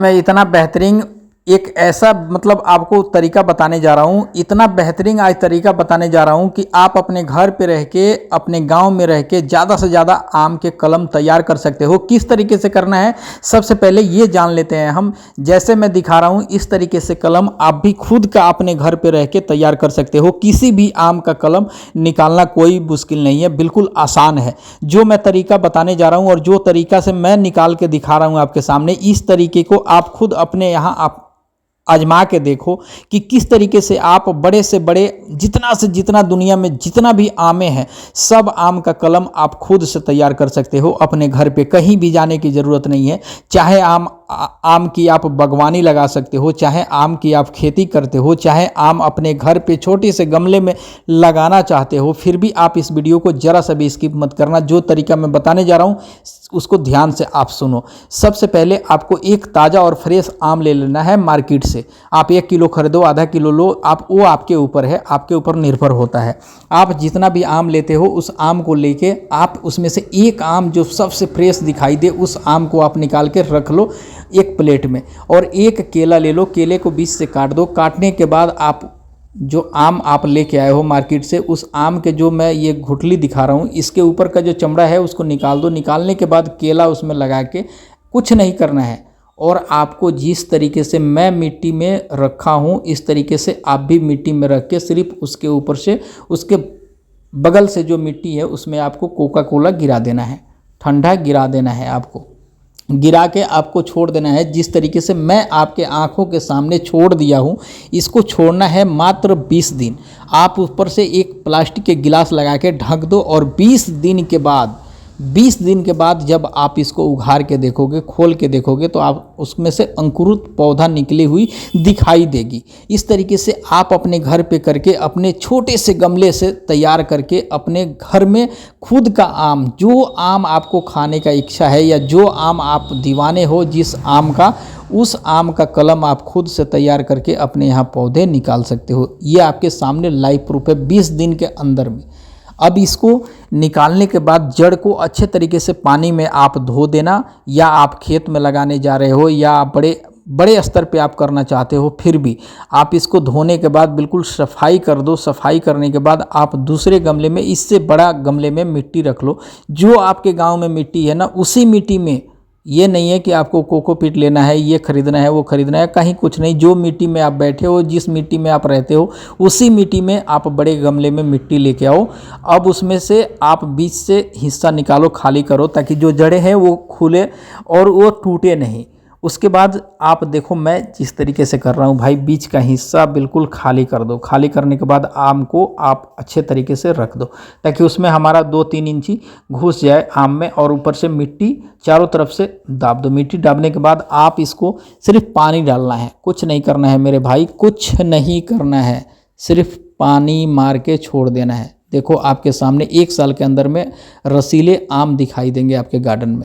मैं इतना बेहतरीन एक ऐसा मतलब आपको तरीका बताने जा रहा हूँ, इतना बेहतरीन आज तरीका बताने जा रहा हूँ कि आप अपने घर पे रह के, अपने गांव में रह के ज़्यादा से ज़्यादा आम के कलम तैयार कर सकते हो। किस तरीके से करना है सबसे पहले ये जान लेते हैं हम। जैसे मैं दिखा रहा हूँ इस तरीके से कलम आप भी खुद का अपने घर पे रह के तैयार कर सकते हो। किसी भी आम का कलम निकालना कोई मुश्किल नहीं है, बिल्कुल आसान है। जो मैं तरीका बताने जा रहा हूँ और जो तरीका से मैं निकाल के दिखा रहा हूँ आपके सामने, इस तरीके को आप खुद अपने यहाँ आप आजमा के देखो कि किस तरीके से आप बड़े से बड़े जितना से जितना दुनिया में जितना भी आमे हैं सब आम का कलम आप खुद से तैयार कर सकते हो अपने घर पे। कहीं भी जाने की ज़रूरत नहीं है। चाहे आम की आप बागवानी लगा सकते हो, चाहे आम की आप खेती करते हो, चाहे आम अपने घर पे छोटे से गमले में लगाना चाहते हो, फिर भी आप इस वीडियो को ज़रा सा भी स्किप मत करना। जो तरीका मैं बताने जा रहा हूँ उसको ध्यान से आप सुनो। सबसे पहले आपको एक ताज़ा और फ्रेश आम ले लेना है मार्केट से। आप 1 किलो खरीदो, आधा किलो लो, आप वो आपके ऊपर है, आपके ऊपर निर्भर होता है। आप जितना भी आम लेते हो उस आम को लेके आप उसमें से एक आम जो सबसे फ्रेश दिखाई दे उस आम को आप निकाल के रख लो एक प्लेट में, और एक केला ले लो, केले को बीच से काट दो। काटने के बाद आप जो आम आप लेके आए हो मार्केट से, उस आम के जो मैं ये गुठली दिखा रहा हूँ इसके ऊपर का जो चमड़ा है उसको निकाल दो। निकालने के बाद केला उसमें लगा के कुछ नहीं करना है, और आपको जिस तरीके से मैं मिट्टी में रखा हूँ इस तरीके से आप भी मिट्टी में रख के सिर्फ उसके ऊपर से उसके बगल से जो मिट्टी है उसमें आपको कोका कोला गिरा देना है, ठंडा गिरा देना है। आपको गिरा के आपको छोड़ देना है जिस तरीके से मैं आपके आंखों के सामने छोड़ दिया हूँ। इसको छोड़ना है मात्र 20 दिन। आप ऊपर से एक प्लास्टिक के गिलास लगा के ढक दो, और 20 दिन के बाद जब आप इसको उघाड़ के देखोगे, खोल के देखोगे, तो आप उसमें से अंकुरित पौधा निकली हुई दिखाई देगी। इस तरीके से आप अपने घर पे करके अपने छोटे से गमले से तैयार करके अपने घर में खुद का आम, जो आम आपको खाने का इच्छा है या जो आम आप दीवाने हो जिस आम का, उस आम का कलम आप खुद से तैयार करके अपने यहाँ पौधे निकाल सकते हो। ये आपके सामने लाइव प्रूफ है 20 दिन के अंदर में। अब इसको निकालने के बाद जड़ को अच्छे तरीके से पानी में आप धो देना, या आप खेत में लगाने जा रहे हो या आप बड़े स्तर पे आप करना चाहते हो, फिर भी आप इसको धोने के बाद बिल्कुल सफाई कर दो। सफाई करने के बाद आप दूसरे गमले में, इससे बड़ा गमले में मिट्टी रख लो। जो आपके गांव में मिट्टी है ना उसी मिट्टी में, ये नहीं है कि आपको कोकोपीट लेना है, ये खरीदना है, वो खरीदना है, कहीं कुछ नहीं। जो मिट्टी में आप बैठे हो, जिस मिट्टी में आप रहते हो, उसी मिट्टी में आप बड़े गमले में मिट्टी लेके आओ। अब उसमें से आप बीच से हिस्सा निकालो, खाली करो, ताकि जो जड़ें हैं वो खुले और वो टूटे नहीं। उसके बाद आप देखो मैं जिस तरीके से कर रहा हूँ भाई, बीच का हिस्सा बिल्कुल खाली कर दो। खाली करने के बाद आम को आप अच्छे तरीके से रख दो ताकि उसमें हमारा 2-3 इंची घुस जाए आम में, और ऊपर से मिट्टी चारों तरफ से दाब दो। मिट्टी दाबने के बाद आप इसको सिर्फ पानी डालना है, कुछ नहीं करना है मेरे भाई, कुछ नहीं करना है, सिर्फ पानी मार के छोड़ देना है। देखो आपके सामने 1 साल के अंदर में रसीले आम दिखाई देंगे आपके गार्डन में।